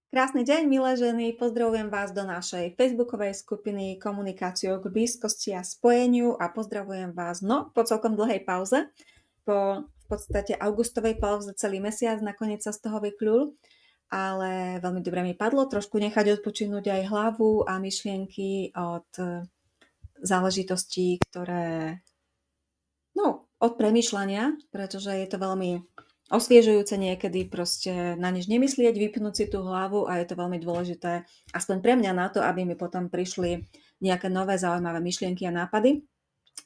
Krásny deň, milé ženy, pozdravujem vás do našej facebookovej skupiny Komunikáciou k blízkosti a spojeniu a pozdravujem vás po celkom dlhej pauze, po v podstate augustovej pauze celý mesiac, nakoniec sa z toho vykľul, ale veľmi dobre mi padlo trošku nechať odpočinúť aj hlavu a myšlienky od záležitostí, ktoré od premýšľania, pretože je to veľmi osviežujúce niekedy proste na nič nemyslieť, vypnúť si tú hlavu a je to veľmi dôležité, aspoň pre mňa na to, aby mi potom prišli nejaké nové zaujímavé myšlienky a nápady.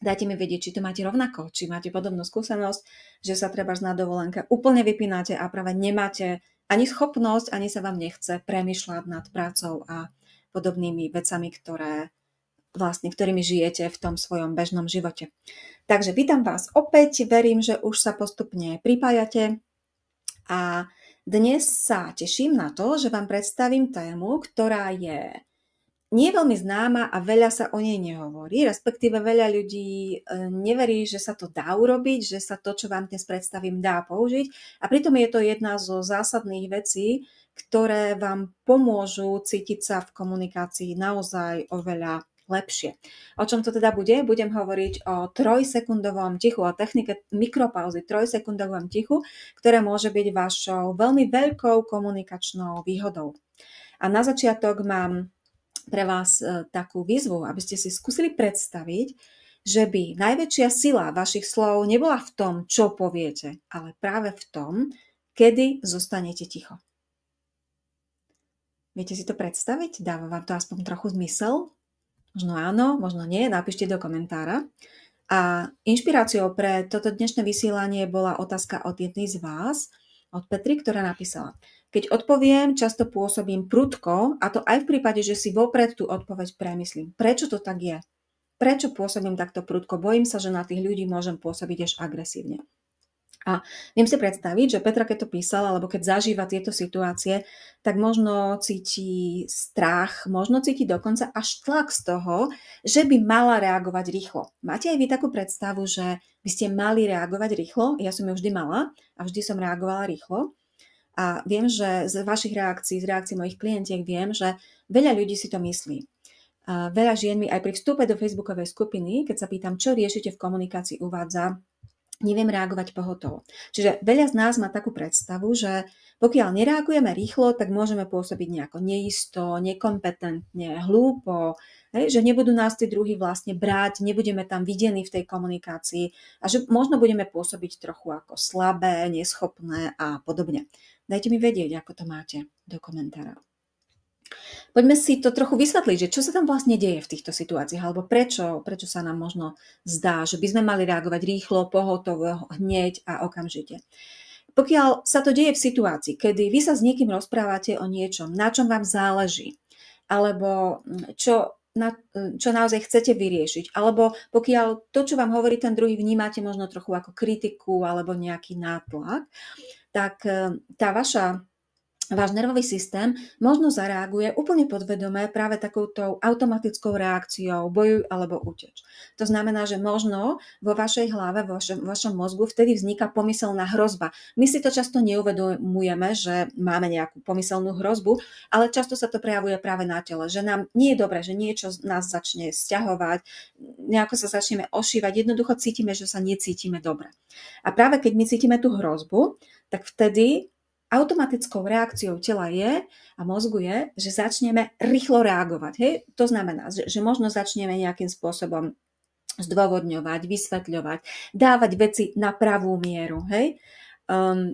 Dajte mi vedieť, či to máte rovnako, či máte podobnú skúsenosť, že sa treba na dovolenke úplne vypínate a práve nemáte ani schopnosť, ani sa vám nechce premýšľať nad prácou a podobnými vecami, ktorými žijete v tom svojom bežnom živote. Takže vítam vás opäť, verím, že už sa postupne pripájate a dnes sa teším na to, že vám predstavím tému, ktorá je nie veľmi známa a veľa sa o nej nehovorí, respektíve veľa ľudí neverí, že sa to dá urobiť, že sa to, čo vám dnes predstavím, dá použiť a pritom je to jedna zo zásadných vecí, ktoré vám pomôžu cítiť sa v komunikácii naozaj oveľa lepšie. O čom to teda bude? Budem hovoriť o 3-sekundovom tichu, o technike mikropauzy, 3-sekundovom tichu, ktoré môže byť vašou veľmi veľkou komunikačnou výhodou. A na začiatok mám pre vás takú výzvu, aby ste si skúsili predstaviť, že by najväčšia sila vašich slov nebola v tom, čo poviete, ale práve v tom, kedy zostanete ticho. Viete si to predstaviť? Dáva vám to aspoň trochu zmysel? Možno áno, možno nie, napíšte do komentára. A inšpiráciou pre toto dnešné vysielanie bola otázka od jednej z vás, od Petry, ktorá napísala: keď odpoviem, často pôsobím prudko, a to aj v prípade, že si vopred tú odpoveď premyslím. Prečo to tak je? Prečo pôsobím takto prudko? Bojím sa, že na tých ľudí môžem pôsobiť až agresívne. A viem si predstaviť, že Petra, keď to písala, alebo keď zažíva tieto situácie, tak možno cíti strach, možno cíti dokonca až tlak z toho, že by mala reagovať rýchlo. Máte aj vy takú predstavu, že by ste mali reagovať rýchlo? Ja som ju vždy mala a vždy som reagovala rýchlo. A viem, že z vašich reakcií, z reakcií mojich klientiek viem, že veľa ľudí si to myslí. A veľa žien mi aj pri vstupe do facebookovej skupiny, keď sa pýtam, čo riešite v komunikácii, uvádza: neviem reagovať pohotovo. Čiže veľa z nás má takú predstavu, že pokiaľ nereagujeme rýchlo, tak môžeme pôsobiť nejako neisto, nekompetentne, hlúpo, že nebudú nás tí druhí vlastne brať, nebudeme tam videní v tej komunikácii a že možno budeme pôsobiť trochu ako slabé, neschopné a podobne. Dajte mi vedieť, ako to máte do komentára. Poďme si to trochu vysvetliť, že čo sa tam vlastne deje v týchto situáciách, alebo prečo sa nám možno zdá, že by sme mali reagovať rýchlo, pohotovo, hneď a okamžite. Pokiaľ sa to deje v situácii, kedy vy sa s niekým rozprávate o niečom, na čom vám záleží, alebo čo naozaj chcete vyriešiť, alebo pokiaľ to, čo vám hovorí ten druhý, vnímate možno trochu ako kritiku alebo nejaký nátlak, tak váš nervový systém možno zareaguje úplne podvedome práve takouto automatickou reakciou bojuj alebo uteč. To znamená, že možno vo vašej hlave, vo vašom mozgu vtedy vzniká pomyselná hrozba. My si to často neuvedomujeme, že máme nejakú pomyselnú hrozbu, ale často sa to prejavuje práve na tele, že nám nie je dobré, že niečo nás začne sťahovať, nejako sa začneme ošívať, jednoducho cítime, že sa necítime dobre. A práve keď my cítime tú hrozbu, tak vtedy automatickou reakciou tela a mozgu je, že začneme rýchlo reagovať. Hej? To znamená, že možno začneme nejakým spôsobom zdôvodňovať, vysvetľovať, dávať veci na pravú mieru. Hej?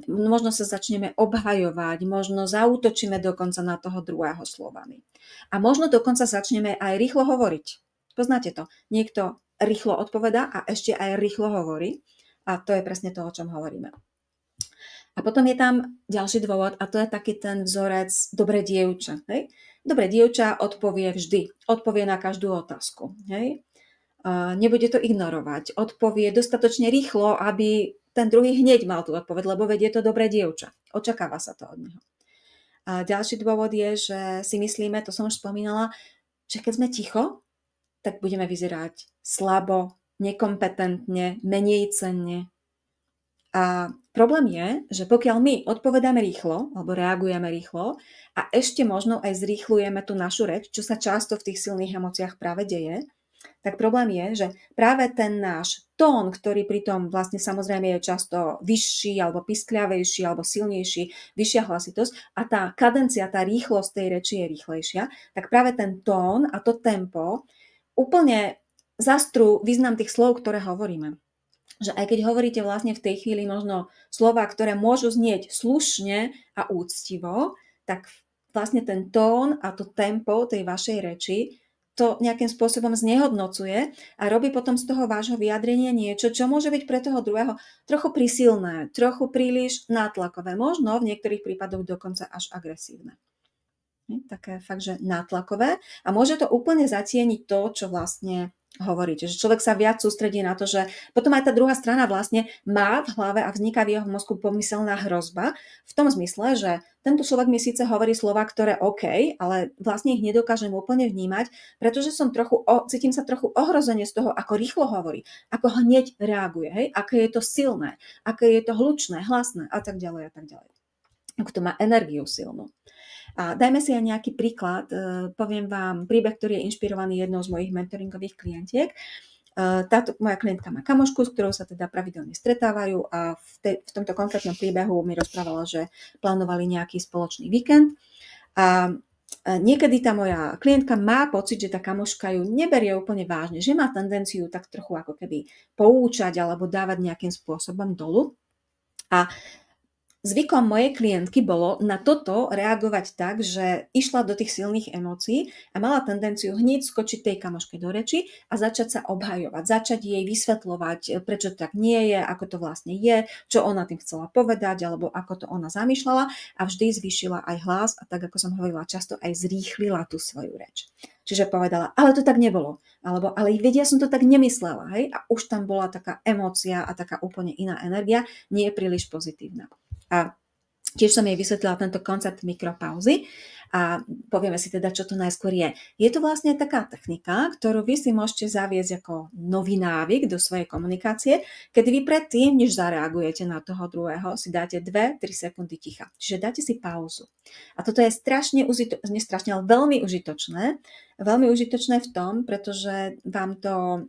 Možno sa začneme obhajovať, možno zaútočíme dokonca na toho druhého slovami. A možno dokonca začneme aj rýchlo hovoriť. Poznáte to? Niekto rýchlo odpovedá a ešte aj rýchlo hovorí. A to je presne to, o čom hovoríme. A potom je tam ďalší dôvod a to je taký ten vzorec dobré dievča. Hej? Dobré dievča odpovie vždy. Odpovie na každú otázku. Hej? Nebude to ignorovať. Odpovie dostatočne rýchlo, aby ten druhý hneď mal tú odpoveď, lebo vedie to dobré dievča. Očakáva sa to od neho. A ďalší dôvod je, že si myslíme, to som už spomínala, že keď sme ticho, tak budeme vyzerať slabo, nekompetentne, menej cenne. A problém je, že pokiaľ my odpovedáme rýchlo, alebo reagujeme rýchlo a ešte možno aj zrýchlujeme tú našu reč, čo sa často v tých silných emóciách práve deje, tak problém je, že práve ten náš tón, ktorý pritom vlastne samozrejme je často vyšší alebo piskľavejší alebo silnejší, vyššia hlasitosť a tá kadencia, tá rýchlosť tej reči je rýchlejšia, tak práve ten tón a to tempo úplne zastrú význam tých slov, ktoré hovoríme. Že aj keď hovoríte vlastne v tej chvíli možno slova, ktoré môžu znieť slušne a úctivo, tak vlastne ten tón a to tempo tej vašej reči to nejakým spôsobom znehodnocuje a robí potom z toho vášho vyjadrenia niečo, čo môže byť pre toho druhého trochu prísilné, trochu príliš nátlakové, možno v niektorých prípadoch dokonca až agresívne. Také fakt, že nátlakové a môže to úplne zatieniť to, čo vlastne hovoríte, že človek sa viac sústredí na to, že potom aj tá druhá strana vlastne má v hlave a vzniká v jeho mozgu pomyselná hrozba v tom zmysle, že tento človek mi síce hovorí slova, ktoré OK, ale vlastne ich nedokážem úplne vnímať, pretože cítim sa trochu ohrozene z toho, ako rýchlo hovorí, ako hneď reaguje, hej, aké je to silné, aké je to hlučné, hlasné a tak ďalej a tak ďalej. Ako to má energiu silnú. A dajme si aj nejaký príklad, poviem vám príbeh, ktorý je inšpirovaný jednou z mojich mentoringových klientiek. Táto moja klientka má kamošku, s ktorou sa teda pravidelne stretávajú a v tomto konkrétnom príbehu mi rozprávala, že plánovali nejaký spoločný víkend a niekedy tá moja klientka má pocit, že tá kamoška ju neberie úplne vážne, že má tendenciu tak trochu ako keby poučať alebo dávať nejakým spôsobom dolu. A zvykom mojej klientky bolo na toto reagovať tak, že išla do tých silných emócií a mala tendenciu hneď skočiť tej kamoške do reči a začať sa obhajovať, začať jej vysvetľovať, prečo tak nie je, ako to vlastne je, čo ona tým chcela povedať, alebo ako to ona zamýšľala a vždy zvýšila aj hlas a tak, ako som hovorila, často aj zrýchlila tú svoju reč. Čiže povedala, ale to tak nebolo, alebo ale vedia, som to tak nemyslela, hej? A už tam bola taká emócia a taká úplne iná energia, nie je príliš pozitívna. A tiež som jej vysvetlila tento koncept mikropauzy a povieme si teda, čo to najskôr je. Je to vlastne taká technika, ktorú vy si môžete zaviesť ako nový návyk do svojej komunikácie, kedy vy predtým, než zareagujete na toho druhého, si dáte 2-3 sekundy ticha. Čiže dáte si pauzu. A toto je ale veľmi užitočné. Veľmi užitočné v tom, pretože vám to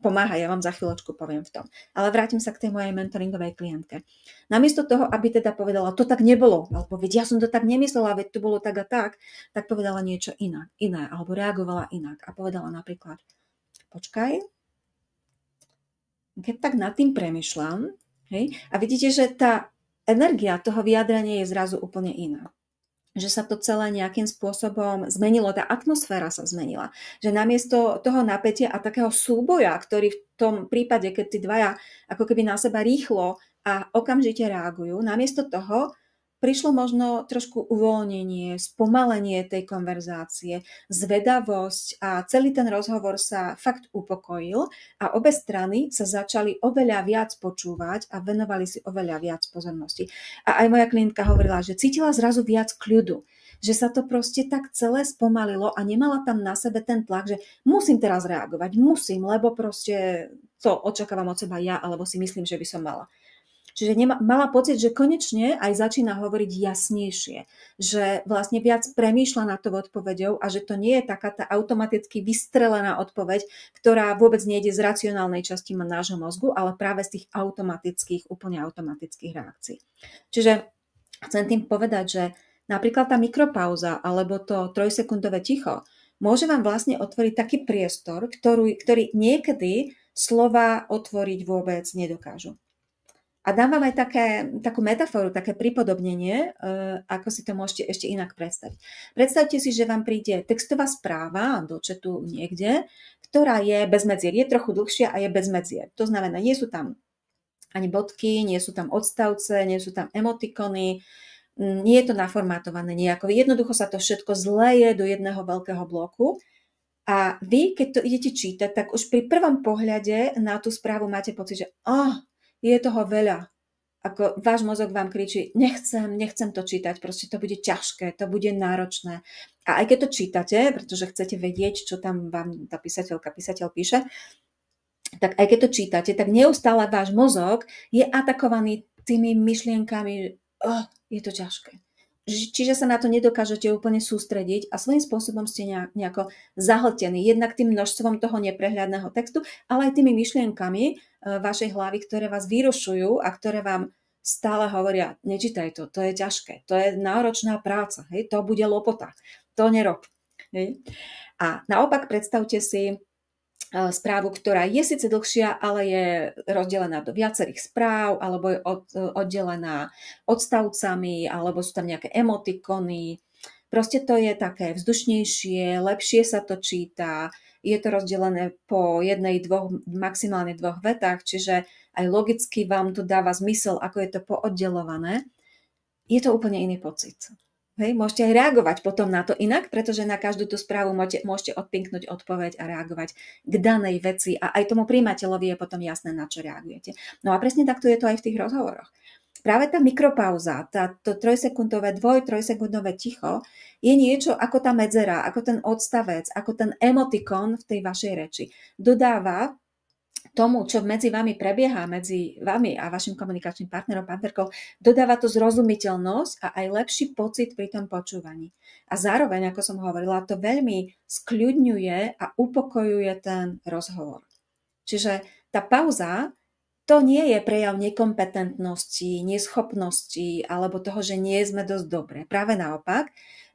pomáha, ja vám za chvíľočku poviem v tom. Ale vrátim sa k tej mojej mentoringovej klientke. Namiesto toho, aby teda povedala, to tak nebolo, alebo veď ja som to tak nemyslela, veď to bolo tak a tak povedala niečo iné, alebo reagovala inak a povedala napríklad, počkaj, keď tak nad tým premyšľam, hej, a vidíte, že tá energia toho vyjadrenia je zrazu úplne iná. Že sa to celé nejakým spôsobom zmenilo, tá atmosféra sa zmenila. Že namiesto toho napätia a takého súboja, ktorý v tom prípade, keď tí dvaja ako keby na seba rýchlo a okamžite reagujú, namiesto toho prišlo možno trošku uvoľnenie, spomalenie tej konverzácie, zvedavosť a celý ten rozhovor sa fakt upokojil a obe strany sa začali oveľa viac počúvať a venovali si oveľa viac pozornosti. A aj moja klientka hovorila, že cítila zrazu viac kľudu, že sa to proste tak celé spomalilo a nemala tam na sebe ten tlak, že musím teraz reagovať, lebo proste to očakávam od seba ja, alebo si myslím, že by som mala. Čiže mala pocit, že konečne aj začína hovoriť jasnejšie, že vlastne viac premýšľa nad tou odpoveďou a že to nie je taká tá automaticky vystrelená odpoveď, ktorá vôbec nejde z racionálnej časti nášho mozgu, ale práve z tých úplne automatických reakcií. Čiže chcem tým povedať, že napríklad tá mikropauza alebo to 3-sekundové ticho môže vám vlastne otvoriť taký priestor, ktorý niekedy slova otvoriť vôbec nedokážu. A dám vám aj takú metaforu, také pripodobnenie, ako si to môžete ešte inak predstaviť. Predstavte si, že vám príde textová správa do chatu niekde, ktorá je bez medzier, je trochu dlhšia a je bez medzier. To znamená, nie sú tam ani bodky, nie sú tam odstavce, nie sú tam emotikony, nie je to naformátované nejako. Jednoducho sa to všetko zleje do jedného veľkého bloku. A vy, keď to idete čítať, tak už pri prvom pohľade na tú správu máte pocit, že je toho veľa. Ako váš mozog vám kričí, nechcem to čítať, proste to bude ťažké, to bude náročné. A aj keď to čítate, pretože chcete vedieť, čo tam vám tá písateľ píše, tak aj keď to čítate, tak neustále váš mozog je atakovaný tými myšlienkami, je to ťažké. Čiže sa na to nedokážete úplne sústrediť a svojím spôsobom ste nejako zahltení. Jednak tým množstvom toho neprehľadného textu, ale aj tými myšlienkami vašej hlavy, ktoré vás vyrušujú a ktoré vám stále hovoria, nečítaj to je ťažké, to je náročná práca, hej, to bude lopota, to nerob. Hej. A naopak predstavte si správu, ktorá je síce dlhšia, ale je rozdelená do viacerých správ, alebo je oddelená odstavcami, alebo sú tam nejaké emotikony. Proste to je také vzdušnejšie, lepšie sa to číta, je to rozdelené po jednej, dvoch, maximálne dvoch vetách, čiže aj logicky vám to dáva zmysel, ako je to pooddelované. Je to úplne iný pocit. Hej, môžete aj reagovať potom na to inak, pretože na každú tú správu môžete odpinknúť odpoveď a reagovať k danej veci a aj tomu prijímateľovi je potom jasné, na čo reagujete. No a presne takto je to aj v tých rozhovoroch. Práve tá mikropauza, to 3-sekundové, 2-3-sekundové ticho je niečo ako tá medzera, ako ten odstavec, ako ten emotikon v tej vašej reči. Dodáva tomu, čo medzi vami prebieha, medzi vami a vašim komunikačným partnerom, partnerkou, dodáva to zrozumiteľnosť a aj lepší pocit pri tom počúvaní. A zároveň, ako som hovorila, to veľmi skľudňuje a upokojuje ten rozhovor. Čiže tá pauza, to nie je prejav nekompetentnosti, neschopnosti alebo toho, že nie sme dosť dobré. Práve naopak,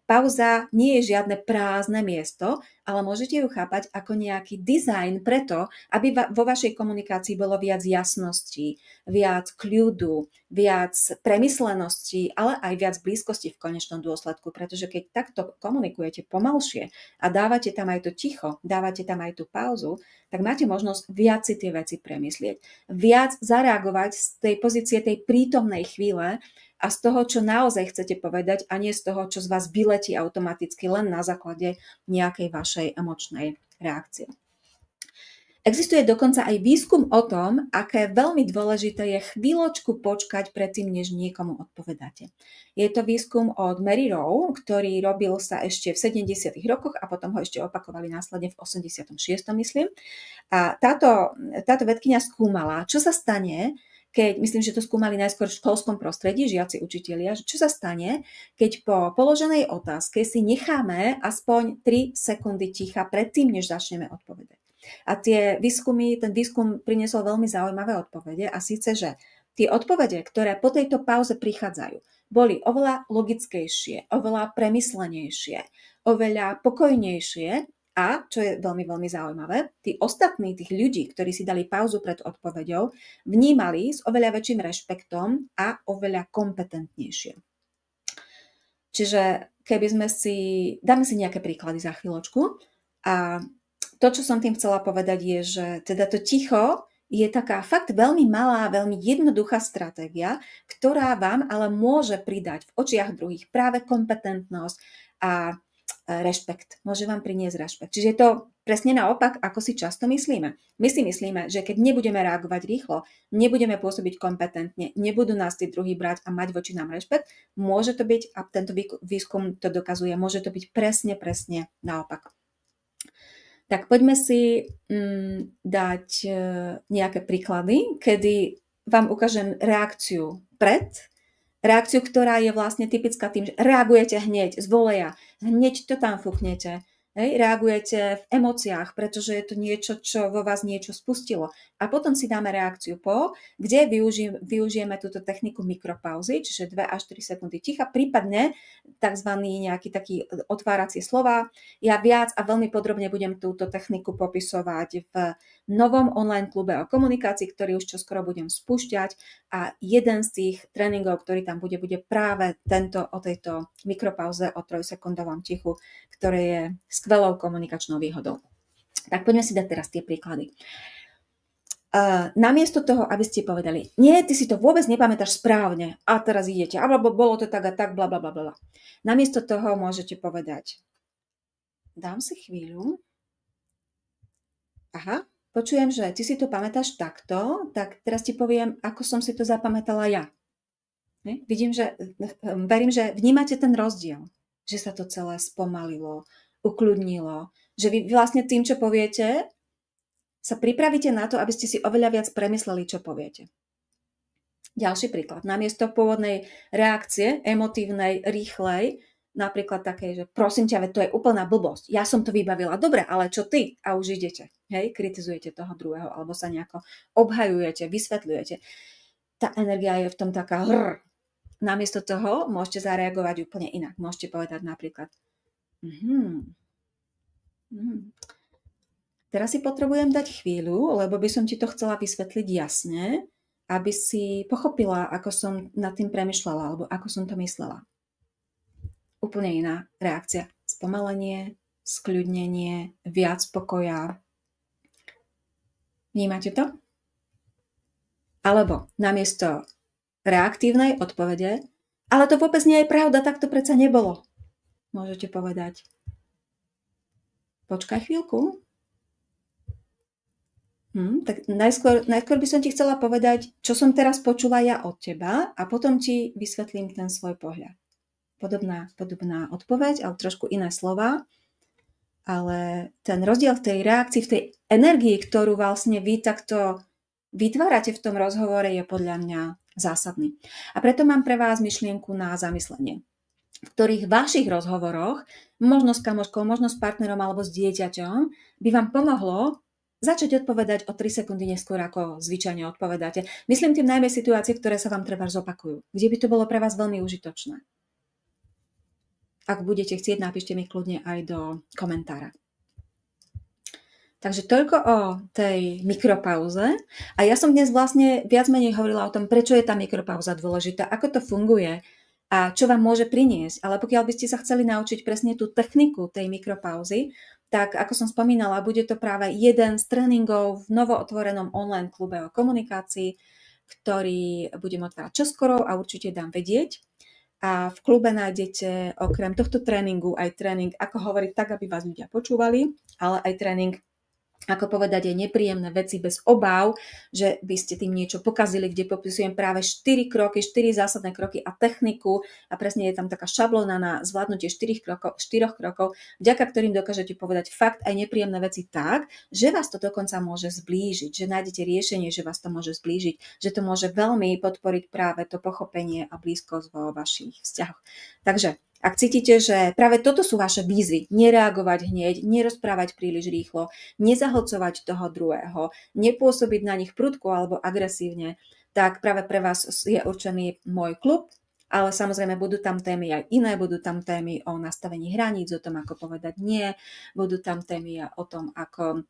pauza nie je žiadne prázdne miesto, ale môžete ju chápať ako nejaký dizajn preto, aby vo vašej komunikácii bolo viac jasnosti, viac kľudu, viac premyslenosti, ale aj viac blízkosti v konečnom dôsledku, pretože keď takto komunikujete pomalšie a dávate tam aj to ticho, dávate tam aj tú pauzu, tak máte možnosť viac si tie veci premyslieť, viac zareagovať z tej pozície tej prítomnej chvíle a z toho, čo naozaj chcete povedať a nie z toho, čo z vás vyletí automaticky len na základe nejakej vašej emočnej reakcie. Existuje dokonca aj výskum o tom, aké veľmi dôležité je chvíľočku počkať predtým, než niekomu odpovedáte. Je to výskum od Mary Rowe, ktorý robil sa ešte v 70. rokoch a potom ho ešte opakovali následne v 86. myslím. A táto vedkyňa skúmala, čo sa stane, keď, myslím, že to skúmali najskôr v školskom prostredí, žiaci, učitelia, čo sa stane, keď po položenej otázke si necháme aspoň 3 sekundy ticha predtým, než začneme odpovedať. A ten výskum priniesol veľmi zaujímavé odpovede a síce, že tie odpovede, ktoré po tejto pauze prichádzajú, boli oveľa logickejšie, oveľa premyslenejšie, oveľa pokojnejšie. A, čo je veľmi, veľmi zaujímavé, tí ostatní, tých ľudí, ktorí si dali pauzu pred odpoveďou, vnímali s oveľa väčším rešpektom a oveľa kompetentnejšie. Čiže dáme si nejaké príklady za chvíľočku. A to, čo som tým chcela povedať, je, že teda to ticho je taká fakt veľmi malá, veľmi jednoduchá stratégia, ktorá vám ale môže pridať v očiach druhých práve kompetentnosť a rešpekt. Môže vám priniesť rešpekt. Čiže je to presne naopak, ako si často myslíme. My si myslíme, že keď nebudeme reagovať rýchlo, nebudeme pôsobiť kompetentne, nebudú nás tí druhí brať a mať voči nám rešpekt, môže to byť, a tento výskum to dokazuje, môže to byť presne naopak. Tak poďme si dať nejaké príklady, kedy vám ukážem reakciu reakciu, ktorá je vlastne typická tým, že reagujete hneď z voleja, hneď to tam fúknete, reagujete v emóciách, pretože je to niečo, čo vo vás niečo spustilo. A potom si dáme reakciu kde využijeme túto techniku mikropauzy, čiže 2 až 3 sekundy ticha, prípadne tzv. Nejaký taký otváracie slova. Ja viac a veľmi podrobne budem túto techniku popisovať v novom online klube o komunikácii, ktorý už čoskoro budem spúšťať a jeden z tých tréningov, ktorý tam bude práve o tejto mikropauze o 3-sekundovom tichu, ktoré je skvelou komunikačnou výhodou. Tak poďme si dať teraz tie príklady. Namiesto toho, aby ste povedali, nie, ty si to vôbec nepamätáš správne a teraz idete, alebo bolo to tak a tak, bla bla bla bla. Namiesto toho môžete povedať, dám si chvíľu, aha, počujem, že ty si to pamätáš takto, tak teraz ti poviem, ako som si to zapamätala ja. Verím, že vnímate ten rozdiel, že sa to celé spomalilo, ukľudnilo, že vy vlastne tým, čo poviete, sa pripravíte na to, aby ste si oveľa viac premysleli, čo poviete. Ďalší príklad. Namiesto pôvodnej reakcie, emotívnej, rýchlej, napríklad takej, že prosím ťa, veď to je úplná blbosť. Ja som to vybavila. Dobre, ale čo ty? A už idete. Hej, kritizujete toho druhého, alebo sa nejako obhajujete, vysvetľujete. Tá energia je v tom taká Namiesto toho môžete zareagovať úplne inak. Môžete povedať napríklad teraz si potrebujem dať chvíľu, lebo by som ti to chcela vysvetliť jasne, aby si pochopila, ako som nad tým premyšľala, alebo ako som to myslela. Úplne iná reakcia. Spomalenie, skľudnenie, viac pokoja. Vnímate to? Alebo namiesto reaktívnej odpovede, ale to vôbec nie je pravda, tak to predsa nebolo. Môžete povedať, počkaj chvíľku. Tak najskôr by som ti chcela povedať, čo som teraz počula ja od teba a potom ti vysvetlím ten svoj pohľad. Podobná odpoveď, ale trošku iné slova. Ale ten rozdiel v tej reakcii, v tej energii, ktorú vlastne vy takto vytvárate v tom rozhovore, je podľa mňa zásadný. A preto mám pre vás myšlienku na zamyslenie. V ktorých vašich rozhovoroch, možno s kamoškou, možno s partnerom alebo s dieťaťom, by vám pomohlo začať odpovedať o 3 sekundy neskôr, ako zvyčajne odpovedáte. Myslím tým najmä situácie, ktoré sa vám treba zopakujú. Kde by to bolo pre vás veľmi užitočné. Ak budete chcieť, napíšte mi kľudne aj do komentára. Takže toľko o tej mikropauze. A ja som dnes vlastne viac menej hovorila o tom, prečo je tá mikropauza dôležitá, ako to funguje a čo vám môže priniesť. Ale pokiaľ by ste sa chceli naučiť presne tú techniku tej mikropauzy, tak ako som spomínala, bude to práve jeden z tréningov v novootvorenom online klube o komunikácii, ktorý budem otvárať čoskoro a určite dám vedieť. A v klube nájdete okrem tohto tréningu aj tréning, ako hovoriť tak, aby vás ľudia počúvali, ale aj tréning, ako povedať aj nepríjemné veci bez obáv, že by ste tým niečo pokazili, kde popisujem práve 4 zásadné kroky a techniku a presne je tam taká šablóna na zvládnutie 4 krokov, vďaka ktorým dokážete povedať fakt aj nepríjemné veci tak, že vás to dokonca môže zblížiť, že nájdete riešenie, že vás to môže zblížiť, že to môže veľmi podporiť práve to pochopenie a blízkosť vo vašich vzťahoch. Takže ak cítite, že práve toto sú vaše výzvy, nereagovať hneď, nerozprávať príliš rýchlo, nezahlcovať toho druhého, nepôsobiť na nich prudko alebo agresívne, tak práve pre vás je určený môj klub, ale samozrejme budú tam témy aj iné, budú tam témy o nastavení hraníc, o tom, ako povedať nie, budú tam témy o tom, ako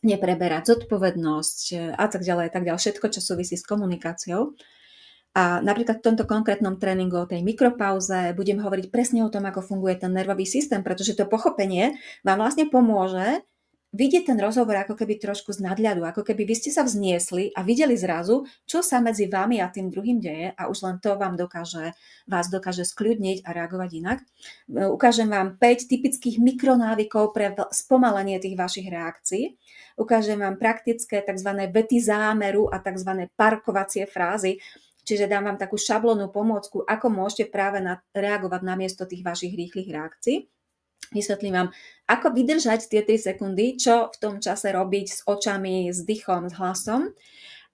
nepreberať zodpovednosť a tak ďalej, všetko, čo súvisí s komunikáciou. A napríklad v tomto konkrétnom tréningu o tej mikropauze budem hovoriť presne o tom, ako funguje ten nervový systém, pretože to pochopenie vám vlastne pomôže vidieť ten rozhovor ako keby trošku z nadľadu, ako keby vy ste sa vzniesli a videli zrazu, čo sa medzi vami a tým druhým deje a už len to vás dokáže skľudniť a reagovať inak. Ukážem vám 5 typických mikronávykov pre spomalenie tých vašich reakcií. Ukážem vám praktické tzv. Vety zámeru a tzv. Parkovacie frázy. Čiže dám vám takú šablónnu pomôcku, ako môžete práve reagovať namiesto tých vašich rýchlych reakcií. Vysvetlím vám, ako vydržať tie 3 sekundy, čo v tom čase robiť s očami, s dýchom, s hlasom.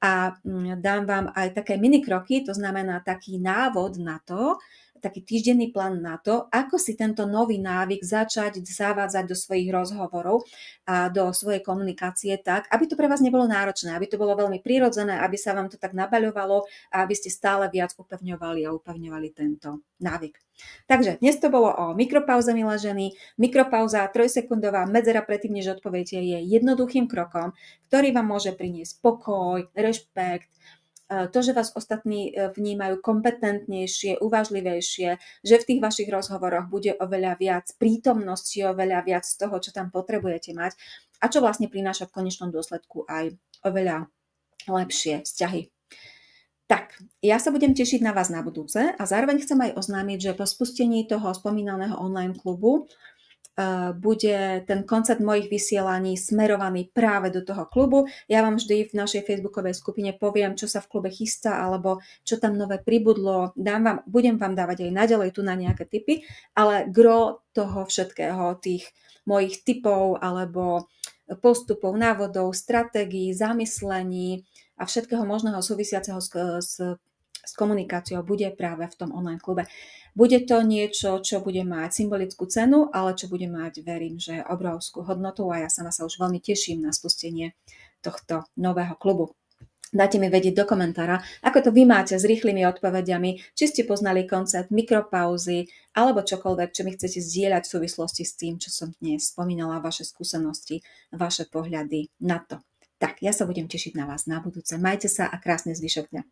A dám vám aj také minikroky, to znamená taký návod na to, taký týždenný plán na to, ako si tento nový návyk začať zavádzať do svojich rozhovorov a do svojej komunikácie tak, aby to pre vás nebolo náročné, aby to bolo veľmi prirodzené, aby sa vám to tak nabaľovalo a aby ste stále viac upevňovali tento návyk. Takže dnes to bolo o mikropauze, milé ženy. Mikropauza, 3-sekundová medzera predtým, než odpoviete, je jednoduchým krokom, ktorý vám môže priniesť pokoj, rešpekt, to, že vás ostatní vnímajú kompetentnejšie, uvážlivejšie, že v tých vašich rozhovoroch bude oveľa viac prítomnosti, oveľa viac z toho, čo tam potrebujete mať a čo vlastne prináša v konečnom dôsledku aj oveľa lepšie vzťahy. Tak, ja sa budem tešiť na vás na budúce a zároveň chcem aj oznámiť, že po spustení toho spomínaného online klubu bude ten koncept mojich vysielaní smerovaný práve do toho klubu. Ja vám vždy v našej facebookovej skupine poviem, čo sa v klube chystá alebo čo tam nové pribudlo. Budem vám dávať aj naďalej tu na nejaké tipy, ale gro toho všetkého, tých mojich tipov alebo postupov, návodov, stratégií, zamyslení a všetkého možného súvisiaceho s s komunikáciou bude práve v tom online klube. Bude to niečo, čo bude mať symbolickú cenu, ale čo bude mať, verím, že obrovskú hodnotu a ja sama sa už veľmi teším na spustenie tohto nového klubu. Dajte mi vedieť do komentára, ako to vy máte s rýchlymi odpovediami, či ste poznali koncept mikropauzy alebo čokoľvek, čo mi chcete zdieľať v súvislosti s tým, čo som dnes spomínala, vaše skúsenosti, vaše pohľady na to. Tak, ja sa budem tešiť na vás na budúce. Majte sa a krásny zvyšok dňa.